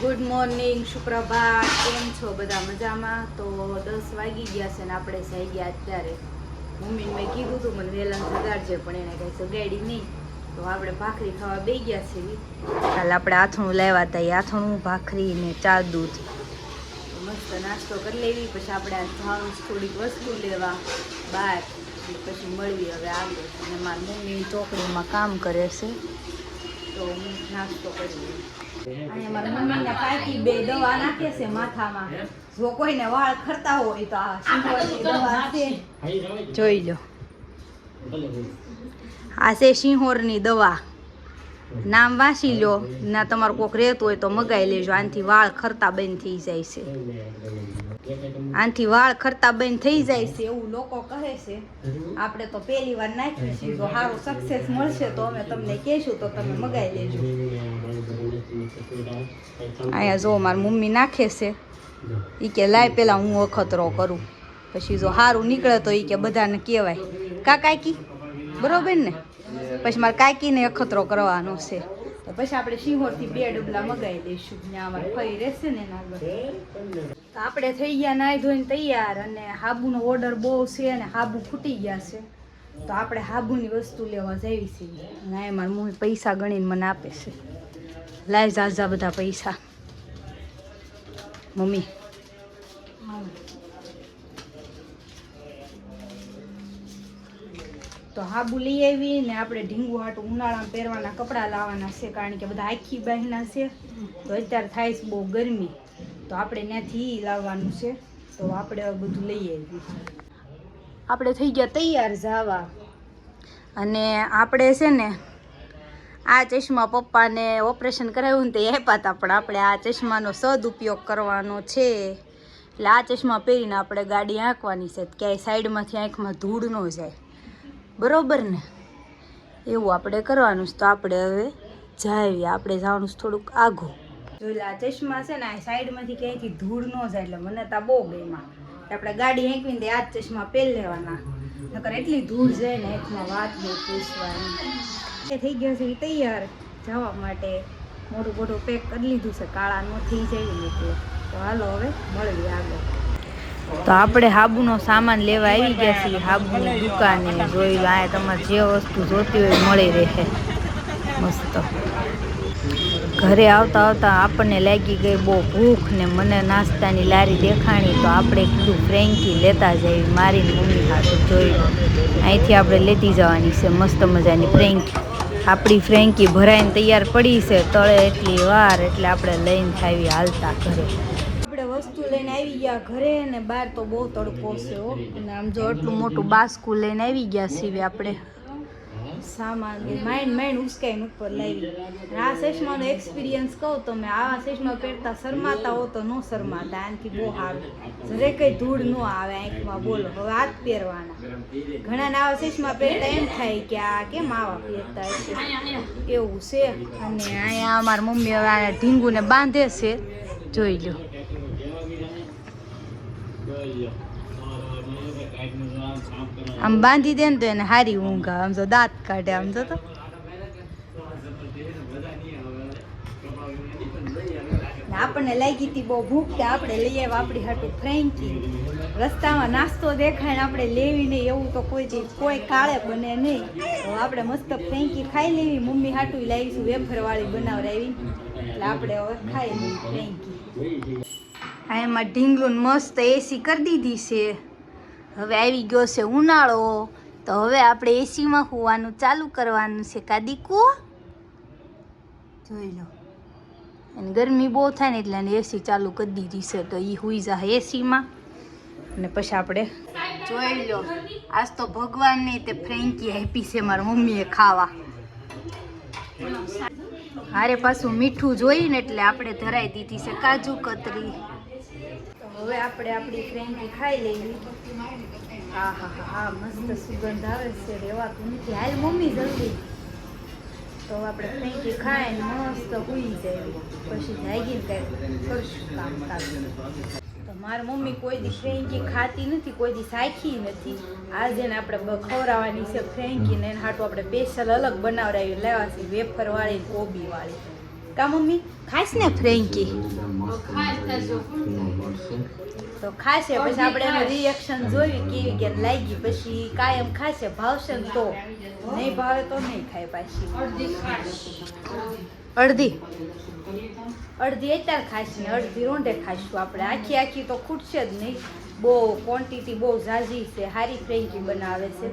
Good morning, સુપ્રભાત. કેમ છો બધા? મજામાં? તો 10 વાગી ગયા છે ને આપણે જઈ ગયા અત્યારે. મમ્મીને મેં કીધું હતું મને વહેલા જગાડજે, પણ એને કંઈ જગાડી નહીં. તો આપણે ભાખરી ખાવા બે ગયા છીએ. કાલે આપણે આથણું લાવ્યા હતા, એ આથણું, ભાખરી ને ચા દૂધ. મસ્ત નાસ્તો કરી લેવી. પછી આપણે જવાનું થોડીક વસ્તુ લેવા બહાર, પછી મળવી હવે આગળ. અને મારી મમ્મી ચોકડીમાં કામ કરે છે, તો હું નાસ્તો કરી. અને મારા મમ્મીના કાકી બે દવા નાખે છે માથામાં. જો કોઈને વાળ ખરતા હોય તો આ સિંહોરની દવા છે, જોઈ લો. આ છે સિંહોરની દવા, નામ વાંચી લો. ના તમારું કોક રહેતું હોય તો મગાવી લેજો. આનાથી વાળ ખરતા બંધ થઈ જાય છે. આનાથી વાળ ખરતા બંધ થઈ જાય છે એવું લોકો કહે છે. આપણે તો પહેલી વાર નાખ્યું છે. જો સારું સક્સેસ મળશે તો અમે તમને કહેશું, તો તમે મગાવી લેજો. અહીંયા જો મારી મમ્મી નાખે છે. એ કે લાય પહેલાં હું અખતરો કરું, પછી જો સારું નીકળે તો એ કે બધાને કહેવાય. કાકી બરોબર ને? પછી મારે કાકીને અખતરો કરવાનો છે. તો પછી આપણે સિંહોરથી 2 ડબલા મગાવી દઈશું. ત્યાં અમારે ફરી રહેશે ને એના આગળ. તો આપણે થઈ ગયા નાહી ધોઈને તૈયાર. અને હાબુનો ઓર્ડર બહુ છે અને હાબુ ખૂટી ગયા છે, તો આપણે હાબુની વસ્તુ લેવા જઈએ છીએ. અને મારી મમ્મી પૈસા ગણીને મને આપે છે. લાય ઝાઝા બધા પૈસા મમ્મી. તો હાબુ લઈ આવી ને આપણે ઢીંગુ હાટું ઉનાળામાં પહેરવાના કપડાં લાવવાના છે, કારણ કે બધા આખી બહેના છે. તો અત્યારે થાય છે બહુ ગરમી, તો આપણે ત્યાંથી લાવવાનું છે. તો આપણે બધું લઈ આવી. આપણે થઈ ગયા તૈયાર જવા. અને આપણે છે ને આ ચશ્મા પપ્પાને ઓપરેશન કરાવ્યું ને તે આપ્યા હતા, પણ આપણે આ ચશ્માનો સદુપયોગ કરવાનો છે. એટલે આ ચશ્મા પહેરીને આપણે ગાડી હાંકવાની છે, ક્યાંય સાઈડમાંથી આંખમાં ધૂળ ન જાય, બરોબર ને? એવું આપણે કરવાનું છે. તો આપણે હવે જાઈએ. આપણે જવાનું છે થોડુંક આઘું. જોઈ આ ચશ્મા છે ને આ સાઈડમાંથી ક્યાંયથી ધૂળ ન જાય, એટલે મને તો બહુ ગમ્યા. આપણે ગાડી હાંકવીને તે આ જ ચશ્મા પહેરી લેવાના, નકર એટલી ધૂળ જાય ને આંખમાં વાત નહીં પૂછવાની. એ થઈ ગયો છે તૈયાર જવા માટે. મોટું મોટું પેક કરી લીધું છે, કાળા ન થઈ જાય ને એટલે. તો હાલો હવે મળીએ આગળ. તો આપણે હાબુનો સામાન લેવા આવી ગયા છીએ હાબુની દુકાને. જોઈ લો, આ તમારે જે વસ્તુ જોતી હોય મળી રહે મસ્ત. ઘરે આવતા આવતા આપણને લાગી ગઈ બહુ ભૂખ ને મને નાસ્તાની લારી દેખાણી, તો આપણે કીધું ફ્રેન્કી લેતા જઈએ. મારી મમ્મી હાથું જોઈ લો, અહીંથી આપણે લેતી જવાની છે મસ્ત મજાની ફ્રેન્કી. આપણી ફ્રેન્કી ભરાઈને તૈયાર પડી છે, તળે એટલી વાર, એટલે આપણે લઈને થાવી હાલતા ઘરે. વસ્તુ લઈને આવી ગયા ઘરે, ને બહાર તો બહુ તડકો છે હો. અને આમ જો એટલું મોટું બાસ્કું લઈને આવી ગયા છીએ આપણે. સામાન માઇન્ડ ઉસકાઈને ઉપર લાવી. આ ચશ્માનો એક્સપિરિયન્સ કહું તો મેં આવા ચશ્મા પહેરતા શરમાતા હો તો ન શરમાતા. આનાથી બહુ સારું, જરે કંઈ ધૂળ ન આવે આંખમાં. બોલો, હવે આ જ પહેરવાના. ઘણાને આવા ચશ્મા પહેરતા એમ થાય કે આ કેમ આવા પહેરતા હશે, એવું છે. અને અહીંયા અમારી મમ્મી હવે આ ઢીંગુને બાંધે છે, જોઈ લો. આમ બાંધી દે ને તો એને હારી ઊંઘ આવે. આમ તો દાંત કાઢે, આમ તો આપણને લાગી હતી બહુ ભૂખ, કે આપણે લઈ આવ્યા આપણી હાટું ફ્રેન્કી. રસ્તામાં નાસ્તો દેખાય ને આપણે લેવી નહીં, એવું તો કોઈ કાળે બને નહીં. તો આપણે મસ્ત ફ્રેન્કી ખાઈ લેવી. મમ્મી હાટું લાવીશું વેફરવાળી બનાવડાવી, એટલે આપણે હવે ખાઈ લેવી ફ્રેન્કી. આ એમાં ઢીંગલું મસ્ત એસી કરી દીધી છે. હવે આવી ગયો છે ઉનાળો, તો હવે આપણે એસીમાં હોવાનું ચાલુ કરવાનું છે. કાદીકુ જોઈ લો. અને ગરમી બહુ થાય ને એટલે એસી ચાલુ કરી દીધી છે, તો એ હુઈ જાય એસીમાં. અને પછી આપણે જોઈ લો, આજ તો ભગવાનની તે ફ્રેન્કી આપી છે મારી મમ્મીએ ખાવા. હારે પાછું મીઠું જોઈને એટલે આપણે ધરાઈ દીધી છે કાજુ કતરી. હવે આપણે આપણી ફ્રેન્કી ખાઈ લેવી. હા હા હા હા, મસ્ત સુગંધ આવે છે, રેવાતું નથી. હાલ મમ્મી જલ્દી. તો આપણે ફ્રેન્કી ખાઈને મસ્ત સૂઈ જાય, પછી જાગીને કંઈક કરશું કામકાજ. તો મારી મમ્મી કોઈ દી ફ્રેન્કી ખાતી નથી, કોઈ દી સાખી નથી. આજે ને આપણે ખવડાવવાની છે ફ્રેન્કીને. એને હાટું આપણે સ્પેશિયલ અલગ બનાવડાવી લેવા છે, વેફરવાળી કોબીવાળી. કા મમ્મી ખાઈશ ને ફ્રેન્કી તો ખાશે પછી આપણે એનું રિએક્શન જોયું કેવી કે લાગી પછી કાયમ ખાશે ભાવશે ને તો નહીં ભાવે તો નહીં ખાય પાછી અડધી અત્યારે ખાઈશ ને અડધી રોંઢે ખાઈશું આપણે આખી તો ખૂટશે જ નહીં બહુ ક્વોન્ટિટી બહુ ઝાઝી છે સારી ફ્રેન્કી બનાવે છે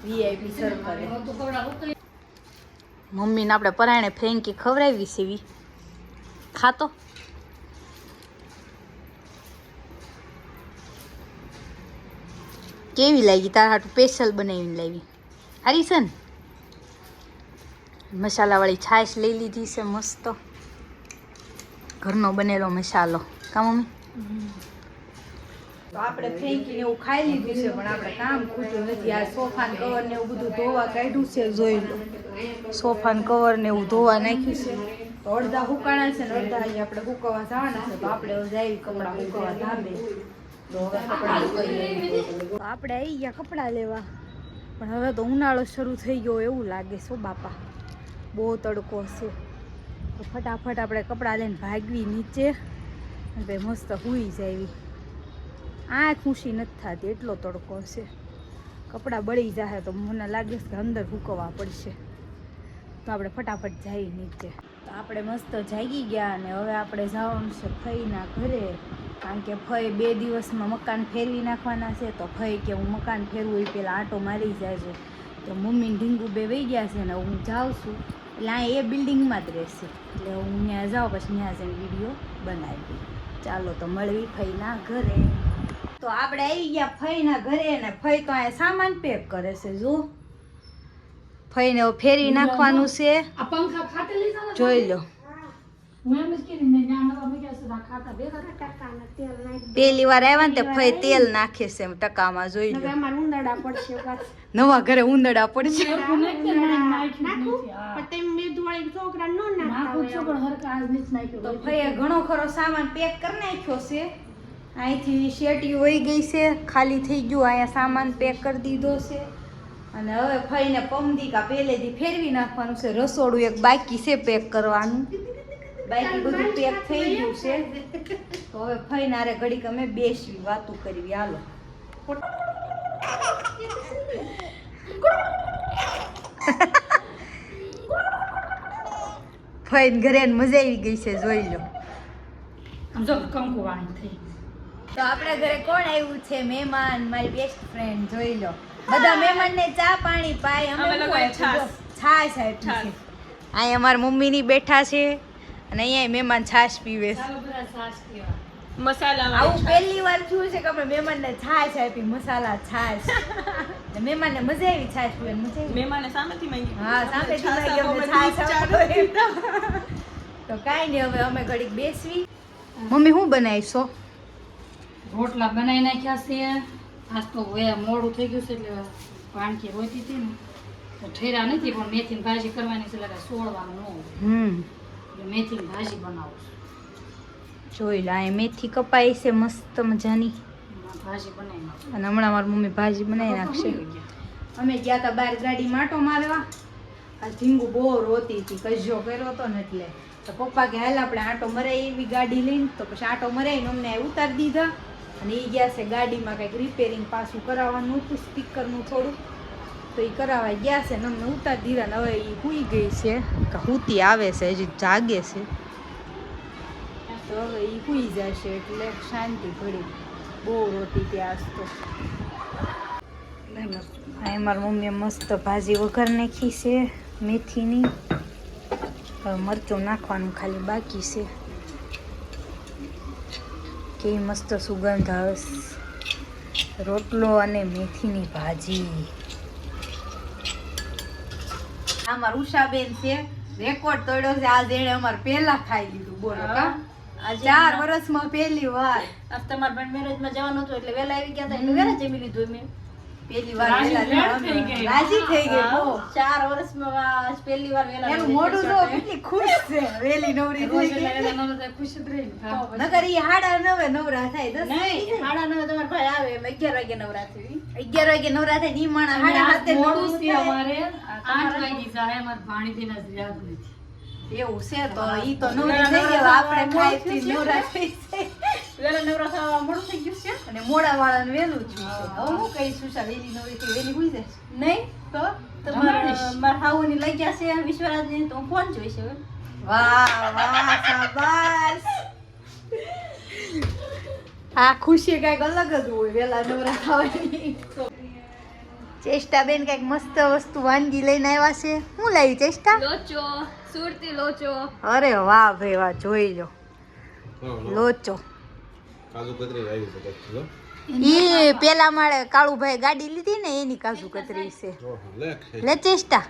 વીઆઈપી સર્કલે મમ્મીને આપણે પરાયણે ફ્રેન્કી ખવડાવી છે એવી ખાતો કેવી લાગી તારા હાટું સ્પેશિયલ બનાવીને લાવી સારી છે ને મસાલાવાળી છાશ લઈ લીધી છે મસ્ત ઘરનો બનેલો મસાલો કા મમ્મી તો આપણે ફ્રેન્કીને એવું ખાઈ લીધું છે પણ આપણે કામ ખૂટ્યું નથી આ સોફાન કવર ને એવું બધું ધોવા કાઢ્યું છે જોઈ લો સોફાન કવર ને એવું ધોવા નાખ્યું છે તો અડધા હુકાણા છે ને અડધા અહીંયા આપણે હુકવવા જવાના છે તો આપણે જાય કપડાં હુકવવા ધાબે તો હવે કપડાં આપણે આવી ગયા કપડાં લેવા પણ હવે તો ઉનાળો શરૂ થઈ ગયો એવું લાગે છે બાપા બહુ તડકો છે તો ફટાફટ આપણે કપડાં લઈને ભાગવી નીચે અને ભાઈ મસ્ત સૂઈ જાવી આંખ ઊંચી નથી થતી એટલો તડકો છે કપડાં બળી જાય તો મને લાગે છે કે અંદર સૂકવવા પડશે તો આપણે ફટાફટ જઈએ નીચે તો આપણે મસ્ત જાગી ગયા અને હવે આપણે જવાનું છે ફઈના ઘરે કારણ કે ફઈ 2 દિવસમાં મકાન ફેરવી નાખવાના છે તો ફઈ કે હું મકાન ફેરવું એ પહેલાં આંટો મારી જાય છે તો મમ્મી ઢીંગુ બે વહી ગયા છે ને હું જાઉં છું એટલે આ એ બિલ્ડિંગમાં જ રહેશે એટલે હું ત્યાં જાઉં પછી ત્યાં જઈને વિડીયો બનાવી ચાલો તો મળવી ફઈના ઘરે તો આપણે આવી ગયા ફઈના ઘરે ને ફઈ તો અહીંયા સામાન પેક કરે છે જો ફઈને ફેરવી નાખવાનું છે જોઈ લો પેલી વાર આવ્યા ને તે ફઈ તેલ નાખે છે ટકામાં જોઈ લો નવા ઘરે ઉંદરડા પડશે તો ફઈએ ઘણો ખરો સામાન પેક કરી નાખ્યો છે અહીંથી શેટી વહી ગઈ છે ખાલી થઈ ગયું અહીંયા સામાન પેક કરી દીધો છે અને હવે ફઈને પમદીકા પહેલેથી ફેરવી નાખવાનું છે રસોડું એક બાકી છે પેક કરવાનું બાકી બધું પેક થઈ ગયું છે તો હવે ફઈને આરે ઘડીક અમે બેસવી વાતું કરવી હાલો ફઈને ઘરે મજા આવી ગઈ છે જોઈ લો તો આપણા ઘરે કોણ આવ્યું છે મહેમાન મારી બેસ્ટ ફ્રેન્ડ જોઈ લો બધા મહેમાનને ચા પાણી પાય અમે લોકો છાશ આપી છે અહીંયા અમારા મમ્મીની બેઠા છે અને અહીંયા મહેમાન છાશ પીવે છે મસાલા આવું પહેલી વાર થયું છે કે અમે મહેમાનને છાશ આપી મસાલા છાશ મહેમાનને મજા આવી છાશ પીવાની મજા આવી મહેમાને સામેથી માંગી હા સામેથી માંગી અમને છાશ આપો તો કાંઈ નહીં હવે અમે ઘડીક બેસવી મમ્મી શું બનાવીશો રોટલા બનાવી નાખ્યા છે આજ તો મોડું થઈ ગયું છે એટલે વાનગી હોતી હતી ને તો ઠેરા નથી પણ મેથીની ભાજી કરવાની છે એટલે સોળવાનું ન હોય એટલે મેથીની ભાજી બનાવું જોઈ લો આ મેથી કપાઈ છે મસ્ત મજાની ભાજી બનાવી નાખું અને હમણાં મારી મમ્મી ભાજી બનાવી નાખશે અમે ગયા હતા બહાર ગાડીમાં આંટો મારવા આ ઢીંગુ બહુ રોતી હતી કજ્યો કર્યો હતો ને એટલે તો પપ્પા કે હાલ આપણે આંટો મરાય એવી ગાડી લઈને તો પછી આંટો મરાઈને અમને ઉતારી દીધા અને એ ગયા છે ગાડીમાં કંઈક રિપેરિંગ પાછું કરાવવાનું હતું સ્પીકરનું થોડું તો એ કરાવવા ગયા છે ને અમને ઉતારી દીધા ને હવે એ સૂઈ ગઈ છે કે હુતી આવે છે હજી જાગે છે તો હવે એ સૂઈ જશે એટલે શાંતિ ઘડી બહુ રોટી ત્યાં તો આ મારી મમ્મીએ મસ્ત ભાજી વઘાર નાખી છે મેથીની હવે મરચું નાખવાનું ખાલી બાકી છે કેવી મસ્ત સુગંધ આવે રોટલો અને મેથીની ભાજી આ મારું ઉષાબેન છે રેકોર્ડ તોડ્યો છે આજ એને અમારે પહેલા ખાઈ લીધું બોલો કા 4 વર્ષમાં પહેલી વાર આજ તમારા બેન મેરેજમાં જવાનું હતું એટલે વેલા આવી ગયા હતા એટલે વેલા જમી લીધું મેં પહેલી વાર રાજી થઈ ગઈ બહુ 4 વર્ષમાં આજ પહેલી વાર વેલા એનું મોઢું તો કેટલી ખુશ છે વેલી નવરી થઈ ગઈ ખુશ જ રહી નકર ઈ 9:30 નવરા થાય 10 નહીં 9:30 તમારા ભાઈ આવે એમ 11 વાગે નવરા થઈ 11 વાગે નવરા થાય ની માણા 7:30 મોડું છે અમારે 8 વાગે જાય અમાર ભાણીબેન જ યાદ નથી એવું છે તો ઈ તો નવરી થઈ ગયો આપણે ખાઈ પી નવરા થઈ જાય વેલા નવરા થવા મોડું થઈ ગયું છે અને મોડા વાળાને વેલું છું હવે હું કઈ સુશા વેલી નવરી થઈ વેલી હોઈ જાય નહીં તો મારા હાઉની લઈ ગયા છે વિશ્વરાજને તો હું ફોન જોઈશ હવે વાહ વાહ શાબાશ આ ખુશી કઈક અલગ જ હોય વેલા નવરા થવાની ચેષ્ટા બેન કઈક મસ્ત વસ્તુ વાનગી લઈને આવ્યા છે હું લાવી ચેષ્ટા લોચો સુરતી લોચો અરે વાહ ભાઈ વાહ જોઈ લો લોચો કાજુ કતરી આવી છે જો ઈ પેલા માળે કાળુભાઈ ગાડી લીધી ને એની કાજુ કતરી છે લે ચેષ્ટા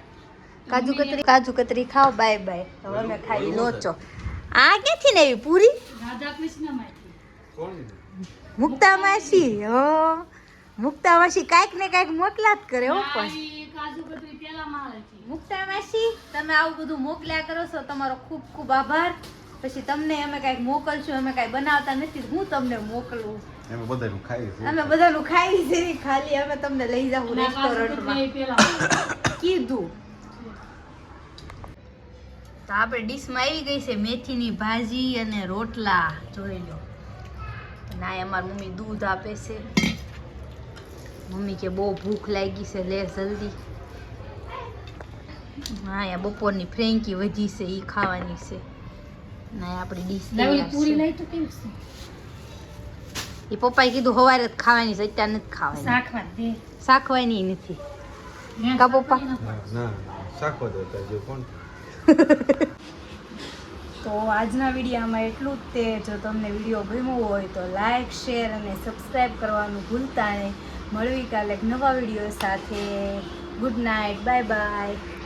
કાજુ કતરી ખાઓ બાય બાય હવે અમે ખાઈ લોચો આ ક્યાંથી ને આવી પૂરી રાધા કૃષ્ણ માંથી કોણ મુક્તા માસી હો મુક્તા માસી કાંઈક ને કાંઈક મોકલા જ કરે હો પણ કાજુ કતરી પેલા માં હતી મુક્તા માસી તમે આવું બધું મોકલ્યા કરો છો તમારો ખૂબ ખૂબ આભાર પછી તમને અમે કાંઈક મોકલશું અમે કાંઈ બનાવતા નથી હું તમને મોકલું એમ બધાનું ખાઈ છે અમે બધાનું ખાઈ છે ખાલી અમે તમને લઈ જાવ રેસ્ટોરન્ટમાં પેલા કીધું તો આપણે ડીશમાં આવી ગઈ છે મેથીની ભાજી અને રોટલા જોઈ લો ના અમારી મમ્મી દૂધ આપે છે મમ્મી કે બહુ ભૂખ લાગી છે લે જલ્દી હા યા બપોરની ફ્રેન્કી વધી છે એ ખાવાની છે ના આપણી ડીશ પૂરી લઈ તો કેવું છે એ પપ્પાએ કીધું સવારે જ ખાવાની છે અત્યારે નથી ખાવાની શાકવા દે શાકવાની નથી કા પપ્પા ના શાકો દે જો કોણ તો આજના વિડીયોમાં એટલું જ તે જો તમને વિડીયો ગમ્યો હોય તો લાઈક શેર અને સબસ્ક્રાઈબ કરવાનું ભૂલતા નહીં મળવી કાલે એક નવા વિડીયો સાથે ગુડ નાઇટ બાય બાય